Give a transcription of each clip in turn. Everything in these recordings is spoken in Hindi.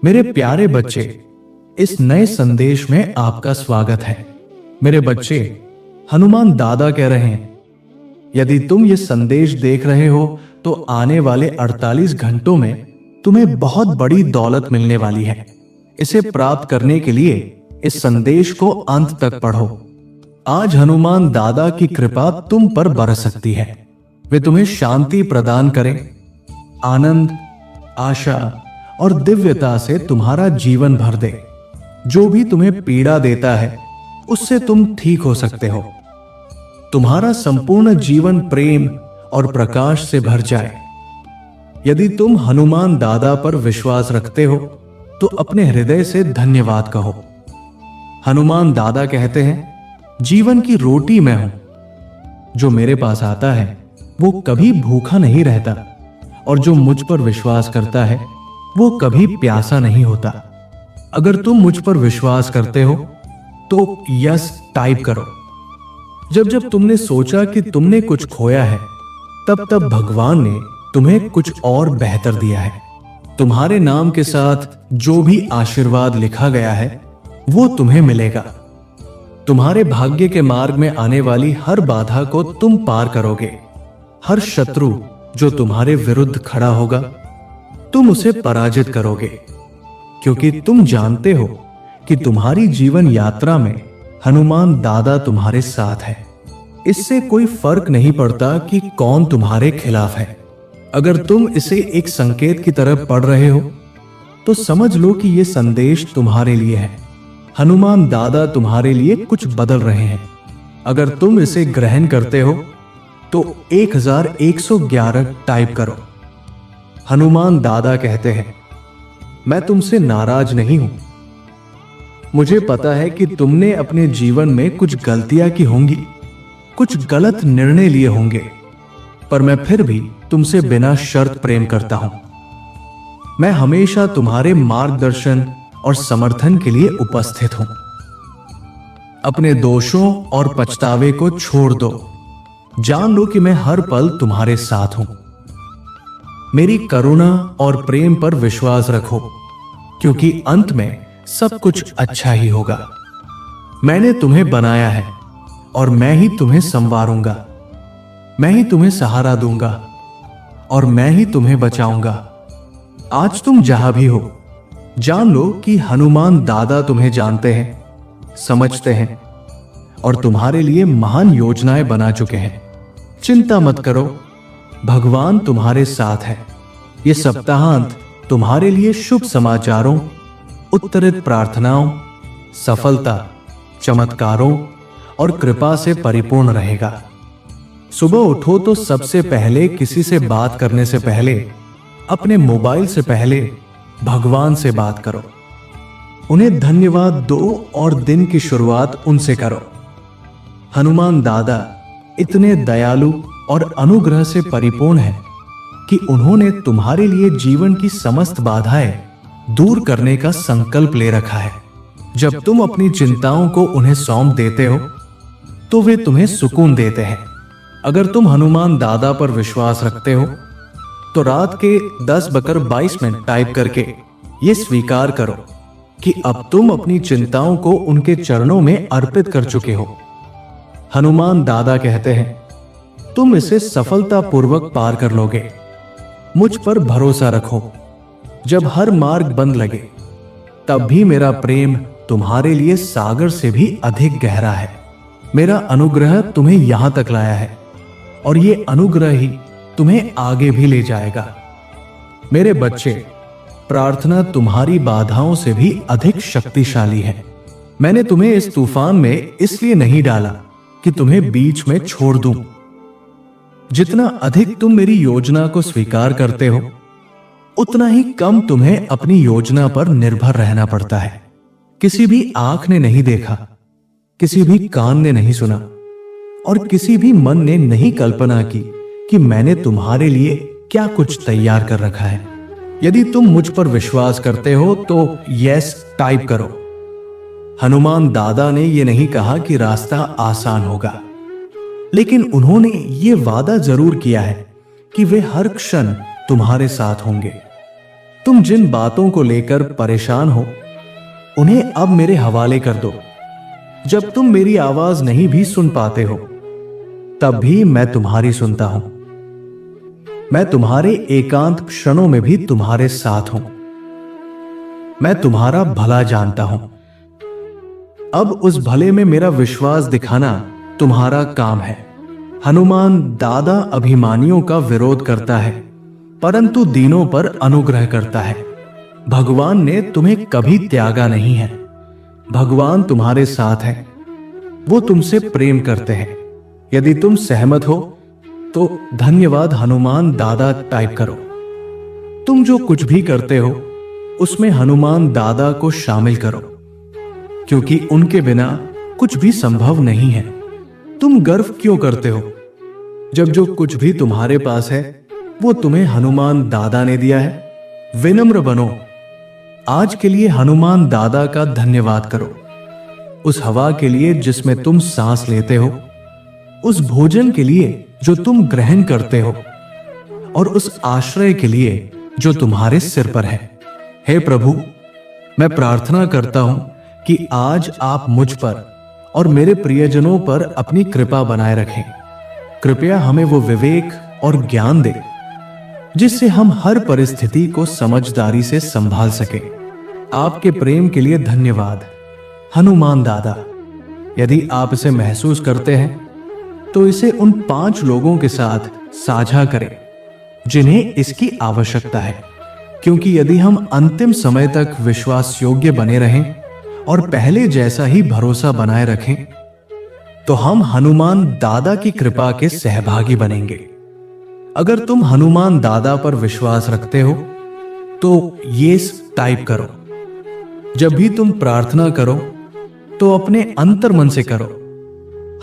मेरे प्यारे बच्चे, इस नए संदेश में आपका स्वागत है। मेरे बच्चे, हनुमान दादा कह रहे हैं, यदि तुम ये संदेश देख रहे हो तो आने वाले 48 घंटों में तुम्हें बहुत बड़ी दौलत मिलने वाली है। इसे प्राप्त करने के लिए इस संदेश को अंत तक पढ़ो। आज हनुमान दादा की कृपा तुम पर बरस सकती है। वे तुम्हें शांति प्रदान करें, आनंद, आशा और दिव्यता से तुम्हारा जीवन भर दे। जो भी तुम्हें पीड़ा देता है उससे तुम ठीक हो सकते हो। तुम्हारा संपूर्ण जीवन प्रेम और प्रकाश से भर जाए। यदि तुम हनुमान दादा पर विश्वास रखते हो तो अपने हृदय से धन्यवाद कहो। हनुमान दादा कहते हैं, जीवन की रोटी मैं हूं। जो मेरे पास आता है वो कभी भूखा नहीं रहता और जो मुझ पर विश्वास करता है वो कभी प्यासा नहीं होता। अगर तुम मुझ पर विश्वास करते हो तो यस टाइप करो। जब जब तुमने सोचा कि तुमने कुछ खोया है, तब तब भगवान ने तुम्हें कुछ और बेहतर दिया है। तुम्हारे नाम के साथ जो भी आशीर्वाद लिखा गया है वो तुम्हें मिलेगा। तुम्हारे भाग्य के मार्ग में आने वाली हर बाधा को तुम पार करोगे। हर शत्रु जो तुम्हारे विरुद्ध खड़ा होगा तुम उसे पराजित करोगे, क्योंकि तुम जानते हो कि तुम्हारी जीवन यात्रा में हनुमान दादा तुम्हारे साथ है। इससे कोई फर्क नहीं पड़ता कि कौन तुम्हारे खिलाफ है। अगर तुम इसे एक संकेत की तरह पढ़ रहे हो तो समझ लो कि यह संदेश तुम्हारे लिए है। हनुमान दादा तुम्हारे लिए कुछ बदल रहे हैं। अगर तुम इसे ग्रहण करते हो तो 1111 टाइप करो। हनुमान दादा कहते हैं, मैं तुमसे नाराज नहीं हूं। मुझे पता है कि तुमने अपने जीवन में कुछ गलतियां की होंगी, कुछ गलत निर्णय लिए होंगे, पर मैं फिर भी तुमसे बिना शर्त प्रेम करता हूं। मैं हमेशा तुम्हारे मार्गदर्शन और समर्थन के लिए उपस्थित हूं। अपने दोषों और पछतावे को छोड़ दो। जान लो कि मैं हर पल तुम्हारे साथ हूं। मेरी करुणा और प्रेम पर विश्वास रखो, क्योंकि अंत में सब कुछ अच्छा ही होगा। मैंने तुम्हें बनाया है और मैं ही तुम्हें संवारूंगा। मैं ही तुम्हें सहारा दूंगा और मैं ही तुम्हें बचाऊंगा। आज तुम जहां भी हो, जान लो कि हनुमान दादा तुम्हें जानते हैं, समझते हैं और तुम्हारे लिए महान योजनाएं बना चुके हैं। चिंता मत करो, भगवान तुम्हारे साथ है। ये सप्ताहांत तुम्हारे लिए शुभ समाचारों, उत्तरित प्रार्थनाओं, सफलता, चमत्कारों और कृपा से परिपूर्ण रहेगा। सुबह उठो तो सबसे पहले किसी से बात करने से पहले अपने मोबाइल से पहले भगवान से बात करो। उन्हें धन्यवाद दो और दिन की शुरुआत उनसे करो। हनुमान दादा इतने दयालु और अनुग्रह से परिपूर्ण है कि उन्होंने तुम्हारे लिए जीवन की समस्त बाधाएं दूर करने का संकल्प ले रखा है। जब तुम अपनी चिंताओं को उन्हें सौंप देते हो तो वे तुम्हें सुकून देते हैं। अगर तुम हनुमान दादा पर विश्वास रखते हो तो रात के 10:22 टाइप करके ये स्वीकार करो कि अब तुम अपनी चिंताओं को उनके चरणों में अर्पित कर चुके हो। हनुमान दादा कहते हैं, तुम इसे सफलतापूर्वक पार कर लोगे। मुझ पर भरोसा रखो। जब हर मार्ग बंद लगे तब भी मेरा प्रेम तुम्हारे लिए सागर से भी अधिक गहरा है। मेरा अनुग्रह तुम्हें यहां तक लाया है और ये अनुग्रह ही तुम्हें आगे भी ले जाएगा। मेरे बच्चे, प्रार्थना तुम्हारी बाधाओं से भी अधिक शक्तिशाली है। मैंने तुम्हें इस तूफान में इसलिए नहीं डाला कि तुम्हें बीच में छोड़ दूं। जितना अधिक तुम मेरी योजना को स्वीकार करते हो, उतना ही कम तुम्हें अपनी योजना पर निर्भर रहना पड़ता है। किसी भी आंख ने नहीं देखा, किसी भी कान ने नहीं सुना और किसी भी मन ने नहीं कल्पना की कि मैंने तुम्हारे लिए क्या कुछ तैयार कर रखा है। यदि तुम मुझ पर विश्वास करते हो तो यस टाइप करो। हनुमान दादा ने यह नहीं कहा कि रास्ता आसान होगा, लेकिन उन्होंने ये वादा जरूर किया है कि वे हर क्षण तुम्हारे साथ होंगे। तुम जिन बातों को लेकर परेशान हो उन्हें अब मेरे हवाले कर दो। जब तुम मेरी आवाज नहीं भी सुन पाते हो तब भी मैं तुम्हारी सुनता हूं। मैं तुम्हारे एकांत क्षणों में भी तुम्हारे साथ हूं। मैं तुम्हारा भला जानता हूं। अब उस भले में मेरा विश्वास दिखाना तुम्हारा काम है। हनुमान दादा अभिमानियों का विरोध करता है परंतु दीनों पर अनुग्रह करता है। भगवान ने तुम्हें कभी त्यागा नहीं है। भगवान तुम्हारे साथ है। वो तुमसे प्रेम करते हैं। यदि तुम सहमत हो तो धन्यवाद हनुमान दादा टाइप करो। तुम जो कुछ भी करते हो उसमें हनुमान दादा को शामिल करो, क्योंकि उनके बिना कुछ भी संभव नहीं है। तुम गर्व क्यों करते हो जब जो कुछ भी तुम्हारे पास है वो तुम्हें हनुमान दादा ने दिया है? विनम्र बनो। आज के लिए हनुमान दादा का धन्यवाद करो। उस हवा के लिए जिसमें तुम सांस लेते हो, उस भोजन के लिए जो तुम ग्रहण करते हो और उस आश्रय के लिए जो तुम्हारे सिर पर है। हे प्रभु, मैं प्रार्थना करता हूं कि आज आप मुझ पर और मेरे प्रियजनों पर अपनी कृपा बनाए रखें। कृपया हमें वो विवेक और ज्ञान दे जिससे हम हर परिस्थिति को समझदारी से संभाल सके। आपके प्रेम के लिए धन्यवाद हनुमान दादा। यदि आप इसे महसूस करते हैं तो इसे उन 5 लोगों के साथ साझा करें जिन्हें इसकी आवश्यकता है, क्योंकि यदि हम अंतिम समय तक विश्वास योग्य बने रहें और पहले जैसा ही भरोसा बनाए रखें तो हम हनुमान दादा की कृपा के सहभागी बनेंगे। अगर तुम हनुमान दादा पर विश्वास रखते हो तो ये टाइप करो। जब भी तुम प्रार्थना करो तो अपने अंतर मन से करो।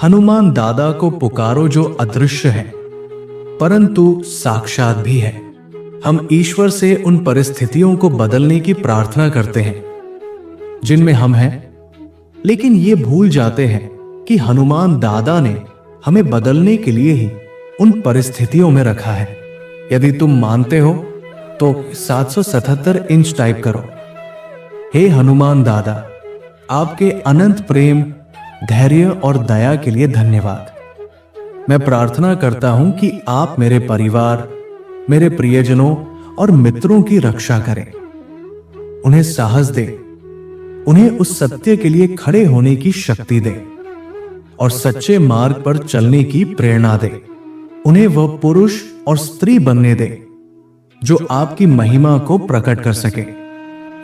हनुमान दादा को पुकारो जो अदृश्य है परंतु साक्षात भी है। हम ईश्वर से उन परिस्थितियों को बदलने की प्रार्थना करते हैं जिनमें हम हैं, लेकिन ये भूल जाते हैं कि हनुमान दादा ने हमें बदलने के लिए ही उन परिस्थितियों में रखा है। यदि तुम मानते हो तो 777 इंच टाइप करो। हे हनुमान दादा, आपके अनंत प्रेम, धैर्य और दया के लिए धन्यवाद। मैं प्रार्थना करता हूं कि आप मेरे परिवार, मेरे प्रियजनों और मित्रों की रक्षा करें। उन्हें साहस दे, उन्हें उस सत्य के लिए खड़े होने की शक्ति दे और सच्चे मार्ग पर चलने की प्रेरणा दे। उन्हें वह पुरुष और स्त्री बनने दे जो आपकी महिमा को प्रकट कर सके।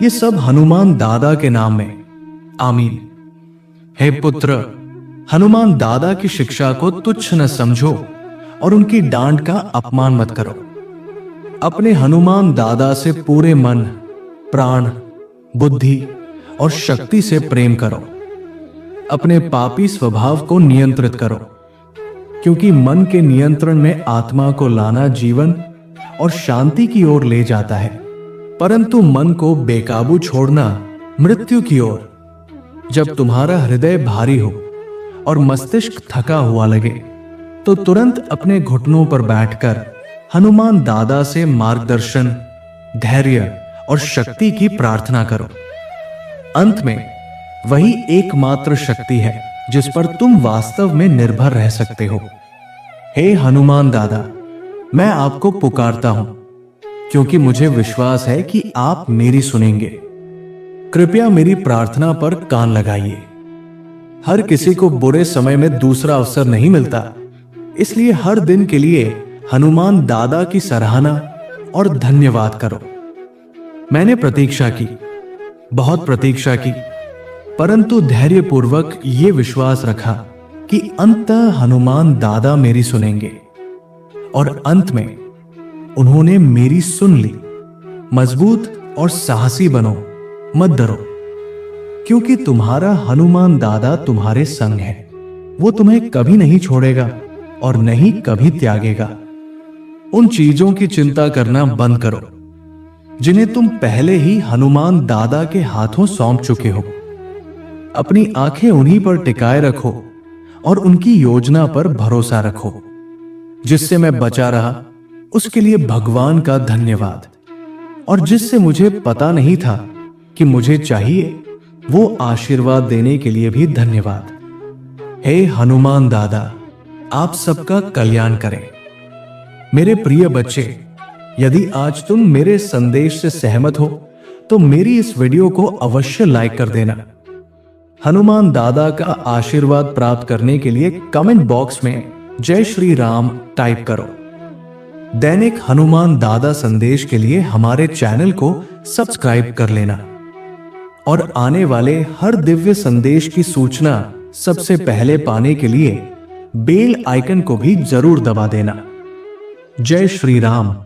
ये सब हनुमान दादा के नाम में, आमीन। हे पुत्र, हनुमान दादा की शिक्षा को तुच्छ न समझो और उनकी डांट का अपमान मत करो। अपने हनुमान दादा से पूरे मन, प्राण, बुद्धि और शक्ति से प्रेम करो। अपने पापी स्वभाव को नियंत्रित करो, क्योंकि मन के नियंत्रण में आत्मा को लाना जीवन और शांति की ओर ले जाता है, परंतु मन को बेकाबू छोड़ना मृत्यु की ओर। जब तुम्हारा हृदय भारी हो और मस्तिष्क थका हुआ लगे तो तुरंत अपने घुटनों पर बैठकर हनुमान दादा से मार्गदर्शन, धैर्य और शक्ति की प्रार्थना करो। अंत में वही एकमात्र शक्ति है जिस पर तुम वास्तव में निर्भर रह सकते हो। हे हनुमान दादा, मैं आपको पुकारता हूं क्योंकि मुझे विश्वास है कि आप मेरी सुनेंगे। कृपया मेरी प्रार्थना पर कान लगाइए। हर किसी को बुरे समय में दूसरा अवसर नहीं मिलता, इसलिए हर दिन के लिए हनुमान दादा की सराहना और धन्यवाद करो। मैंने प्रतीक्षा की, बहुत प्रतीक्षा की, परंतु धैर्यपूर्वक ये विश्वास रखा कि अंततः हनुमान दादा मेरी सुनेंगे और अंत में उन्होंने मेरी सुन ली। मजबूत और साहसी बनो, मत डरो, क्योंकि तुम्हारा हनुमान दादा तुम्हारे संग है। वो तुम्हें कभी नहीं छोड़ेगा और नहीं कभी त्यागेगा। उन चीजों की चिंता करना बंद करो जिन्हें तुम पहले ही हनुमान दादा के हाथों सौंप चुके हो। अपनी आंखें उन्हीं पर टिकाए रखो और उनकी योजना पर भरोसा रखो। जिससे मैं बचा रहा उसके लिए भगवान का धन्यवाद। और जिससे मुझे पता नहीं था कि मुझे चाहिए, वो आशीर्वाद देने के लिए भी धन्यवाद। हे हनुमान दादा, आप सबका कल्याण करें। मेरे प्रिय बच्चे, यदि आज तुम मेरे संदेश से सहमत हो तो मेरी इस वीडियो को अवश्य लाइक कर देना। हनुमान दादा का आशीर्वाद प्राप्त करने के लिए कमेंट बॉक्स में जय श्री राम टाइप करो। दैनिक हनुमान दादा संदेश के लिए हमारे चैनल को सब्सक्राइब कर लेना और आने वाले हर दिव्य संदेश की सूचना सबसे पहले पाने के लिए बेल आइकन को भी जरूर दबा देना। जय श्री राम।